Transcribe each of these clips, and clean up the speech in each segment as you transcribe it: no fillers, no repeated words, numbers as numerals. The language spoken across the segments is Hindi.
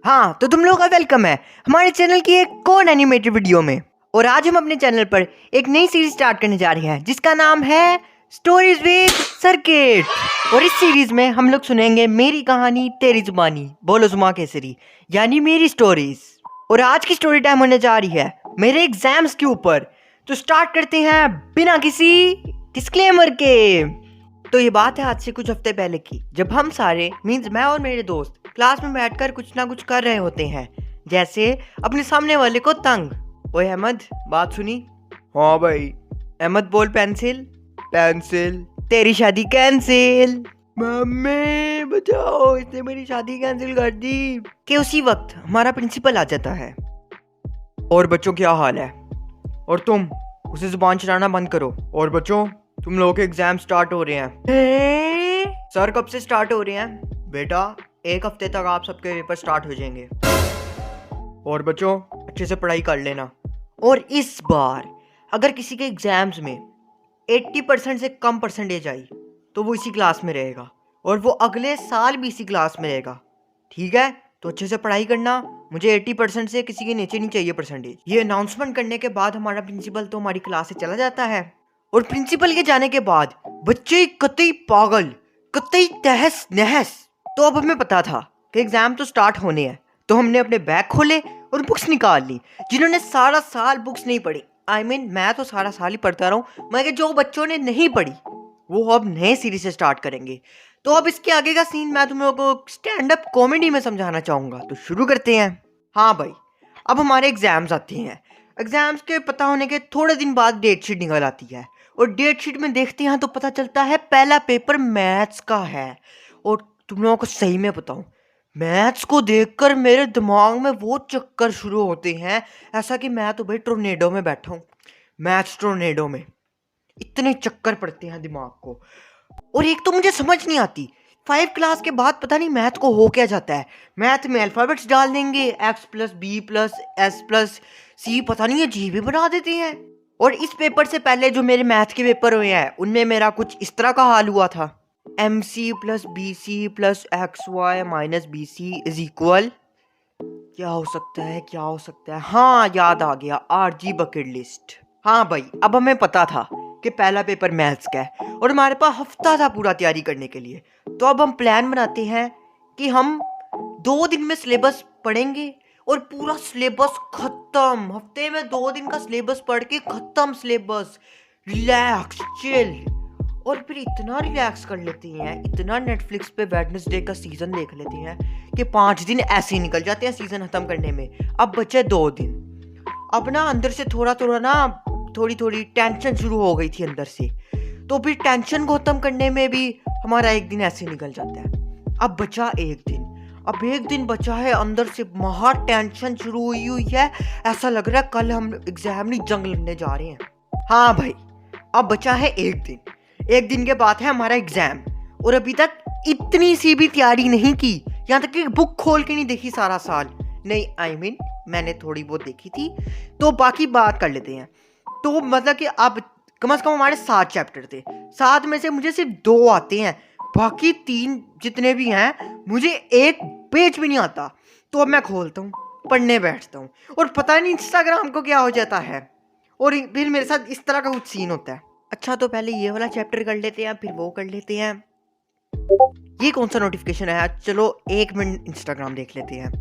हाँ तो तुम लोगों का वेलकम है हमारे चैनल की एक और एनिमेटेड वीडियो में। और आज हम अपने चैनल पर एक नई सीरीज स्टार्ट करने जा रहे हैं जिसका नाम है स्टोरीज विद सर्किट। और इस सीरीज में हम लोग सुनेंगे मेरी कहानी तेरी जुबानी बोलो जुमा केसरी, यानी मेरी स्टोरीज। और आज की स्टोरी टाइम होने जा रही है मेरे एग्जाम्स के ऊपर। तो स्टार्ट करते हैं बिना किसी डिस्क्लेमर के। तो ये बात है आज से कुछ हफ्ते पहले की, जब हम सारे मीन्स मैं और मेरे दोस्त क्लास में बैठकर कुछ ना कुछ कर रहे होते हैं, जैसे अपने सामने वाले को तंग। ओए अहमद, बात सुनी? हाँ भाई। अहमद बोल पेंसिल। पेंसिल। तेरी शादी कैंसिल। मम्मी बचाओ, इसने मेरी शादी कैंसिल कर दी। कि उसी वक्त हमारा प्रिंसिपल आ जाता है। और बच्चों क्या हाल है? और तुम उसे जुबान चलाना बंद करो। और बच्चों तुम लोगों के एग्जाम स्टार्ट हो रहे हैं। सर कब से स्टार्ट हो रहे हैं? बेटा एक हफ्ते तक आप सबके पेपर स्टार्ट हो जाएंगे। और बच्चों अच्छे से पढ़ाई कर लेना। और इस बार अगर किसी के एग्जाम्स में 80% से कम परसेंटेज आई तो वो इसी क्लास में रहेगा और वो अगले साल भी इसी क्लास में रहेगा, ठीक है? तो अच्छे से पढ़ाई करना। मुझे 80% से किसी के नीचे नहीं चाहिए परसेंटेज। ये अनाउंसमेंट करने के बाद हमारा प्रिंसिपल तो हमारी क्लास से चला जाता है। और प्रिंसिपल के जाने के बाद बच्चे कतई पागल, कतई तहस नहस। तो अब हमें पता था कि एग्जाम तो स्टार्ट होने हैं, तो हमने अपने बैग खोले और बुक्स निकाल ली। जिन्होंने सारा साल बुक्स नहीं पढ़ी, मैं तो सारा साल ही पढ़ता रहा हूँ, मगर जो बच्चों ने नहीं पढ़ी वो अब नए सीरीज से स्टार्ट करेंगे। तो अब इसके आगे का सीन मैं तुम लोगों को स्टैंड अप कॉमेडी में समझाना चाहूँगा। तो शुरू करते हैं। हाँ भाई, अब हमारे एग्जाम्स आते हैं। एग्जाम्स के पता होने के थोड़े दिन बाद डेट शीट निकल आती है और डेट शीट में देखते हैं तो पता चलता है पहला पेपर मैथ्स का है। और तुम लोगों को सही में बताऊं, मैथ्स को देखकर मेरे दिमाग में वो चक्कर शुरू होते हैं ऐसा कि मैं तो भाई टोर्नेडो में बैठा हूँ। मैथ्स टोर्नेडो में इतने चक्कर पड़ते हैं दिमाग को। और एक तो मुझे समझ नहीं आती, 5 क्लास के बाद पता नहीं मैथ को हो क्या जाता है। मैथ में अल्फाबेट्स डाल देंगे, x plus b plus s plus c, पता नहीं है जी भी बना देते हैं। और इस पेपर से पहले जो मेरे मैथ के पेपर हुए हैं उनमें मेरा कुछ इस तरह का हाल हुआ था। M C plus B C plus X Y minus B C is equal, क्या हो सकता है, क्या हो सकता है? हाँ याद आ गया, आरजी बकेट लिस्ट। हाँ भाई, अब हमें पता था कि पहला पेपर मैथ्स का है और हमारे पास हफ्ता था पूरा तैयारी करने के लिए। तो अब हम प्लान बनाते हैं कि हम 2 दिन में सिलेबस पढ़ेंगे और पूरा सिलेबस खत्म। हफ्ते में 2 दिन का सिलेबस पढ़ के खत्म सिलेबस, रिलैक्स चिल। और फिर इतना रिलैक्स कर लेते हैं, इतना नेटफ्लिक्स पे वेडनेसडे का सीजन देख लेते हैं कि 5 दिन ऐसे ही निकल जाते हैं सीजन खत्म करने में। अब बचे 2 दिन। अब ना अंदर से थोड़ी थोड़ी टेंशन शुरू हो गई थी अंदर से। तो फिर टेंशन को खत्म करने में भी हमारा 1 दिन ऐसे निकल जाता है। अब बचा 1 दिन। अब 1 दिन बचा है, अंदर से महा टेंशन शुरू हुई है। ऐसा लग रहा है कल हम एग्जाम नहीं जंग लड़ने जा रहे हैं। हाँ भाई, अब बचा है 1 दिन। 1 दिन के बाद है हमारा एग्जाम और अभी तक इतनी सी भी तैयारी नहीं की, यहाँ तक कि बुक खोल के नहीं देखी सारा साल। नहीं मैंने थोड़ी बहुत देखी थी। तो बाकी बात कर लेते हैं। तो मतलब कि अब कम से कम हमारे 7 चैप्टर थे, 7 में से मुझे सिर्फ 2 आते हैं, बाकी 3 जितने भी हैं मुझे एक पेज भी नहीं आता। तो अब मैं खोलता हूँ, पढ़ने बैठता हूँ और पता नहीं इंस्टाग्राम को क्या हो जाता है और फिर मेरे साथ इस तरह का कुछ सीन होता है। अच्छा तो पहले ये वाला चैप्टर कर लेते हैं, फिर वो कर लेते हैं। ये कौन सा नोटिफिकेशन आया? चलो 1 मिनट इंस्टाग्राम देख लेते हैं।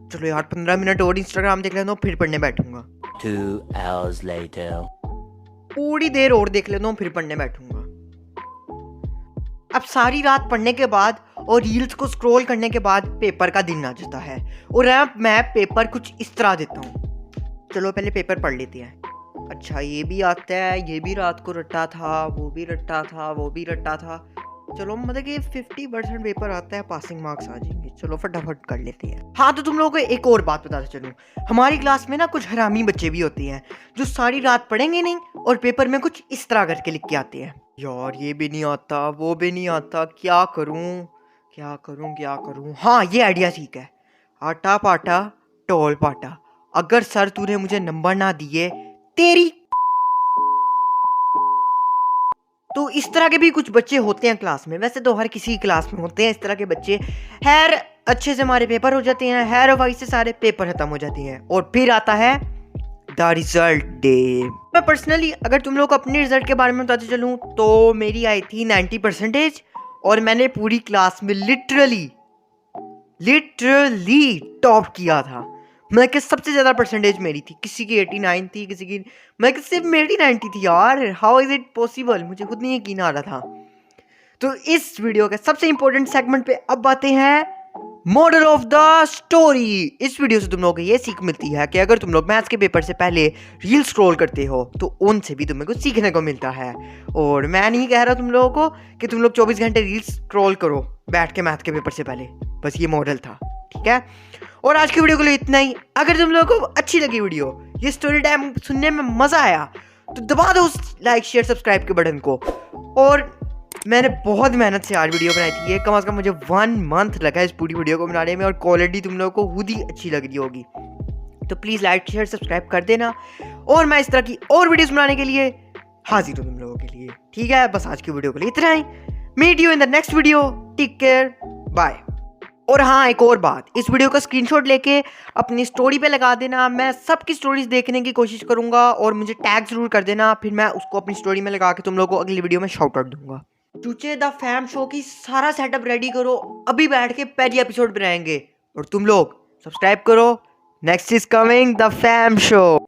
चलो यार 15 मिनट और इंस्टाग्राम देख लेता हूँ, फिर पढ़ने बैठूंगा। 2 hours later. थोड़ी देर और देख लेता हूँ, फिर पढ़ने बैठूंगा। अब सारी रात पढ़ने के बाद और रील्स को स्क्रॉल करने के बाद पेपर का दिन आ जाता है और अब मैं पेपर कुछ इस तरह देता हूँ। चलो पहले पेपर पढ़ लेते हैं। अच्छा ये भी आता है, ये भी रात को रट्टा था, वो भी रट्टा था, वो भी रट्टा था। चलो मतलब कि 50% पेपर आता है, पासिंग मार्क्स आ जाएंगे। चलो फटाफट कर लेते हैं। हाँ तो तुम लोगों को एक और बात बताता चलूँ, हमारी क्लास में ना कुछ हरामी बच्चे भी होते हैं जो सारी रात पढ़ेंगे नहीं और पेपर में कुछ इस तरह करके लिख के आते हैं। यार ये भी नहीं आता, वो भी नहीं आता, क्या करूँ क्या करूँ क्या करूँ? हाँ ये आइडिया ठीक है, आटा पाटा टोल पाटा। अगर सर तूने मुझे नंबर ना दिए तेरी। तो इस तरह के भी कुछ बच्चे होते हैं क्लास में, वैसे तो हर किसी क्लास में होते हैं इस तरह के बच्चे। खैर अच्छे से हमारे पेपर हो जाते हैं, खैर वाई से सारे पेपर खत्म हो जाते हैं और फिर आता है द रिजल्ट डे। मैं पर्सनली अगर तुम लोग को अपने रिजल्ट के बारे में बताते चलूँ तो मेरी आई थी 90% और मैंने पूरी क्लास में लिटरली टॉप किया था। मैं कि सबसे ज़्यादा परसेंटेज मेरी थी, किसी की 89 थी, किसी की मैं कि सिर्फ मेरी 90 थी यार। हाउ इज़ इट पॉसिबल, मुझे खुद नहीं यकीन आ रहा था। तो इस वीडियो के सबसे इंपॉर्टेंट सेगमेंट पे अब आते हैं मॉडल ऑफ द स्टोरी। इस वीडियो से तुम लोगों को ये सीख मिलती है कि अगर तुम लोग मैथ्स के पेपर से पहले रील स्क्रॉल करते हो तो उनसे भी तुम्हें कुछ सीखने को मिलता है। और मैं नहीं कह रहा तुम लोगों को कि तुम लोग 24 घंटे रील स्क्रॉल करो बैठ के मैथ के पेपर से पहले, बस ये मॉडल था, ठीक है। और आज की वीडियो के लिए इतना ही। अगर तुम लोगों को अच्छी लगी वीडियो, ये स्टोरी टाइम सुनने में मज़ा आया तो दबा दो उस लाइक शेयर सब्सक्राइब के बटन को। और मैंने बहुत मेहनत से यार वीडियो बनाई थी, ये कम से कम मुझे 1 मंथ लगा इस पूरी वीडियो को बनाने में और क्वालिटी तुम लोगों को खुद ही अच्छी लग रही होगी। तो प्लीज़ लाइक शेयर सब्सक्राइब कर देना और मैं इस तरह की और वीडियोस बनाने के लिए हाजिर हूँ तुम लोगों के लिए, ठीक है। बस आज की वीडियो के लिए इतना ही। Meet you in the next video, take care, bye. और हाँ एक और बात, इस वीडियो का स्क्रीनशॉट लेके अपनी स्टोरी पे लगा देना। मैं सबकी स्टोरीज देखने की कोशिश करूँगा और मुझे टैग जरूर कर देना, फिर मैं उसको अपनी स्टोरी में लगा के तुम लोगों को अगली वीडियो में शाउट आउट दूंगा। चूचे द फैम शो की सारा सेटअप रेडी करो, अभी बैठ के पहली एपिसोड बनाएंगे। और तुम लोग सब्सक्राइब करो, next is coming the fam show.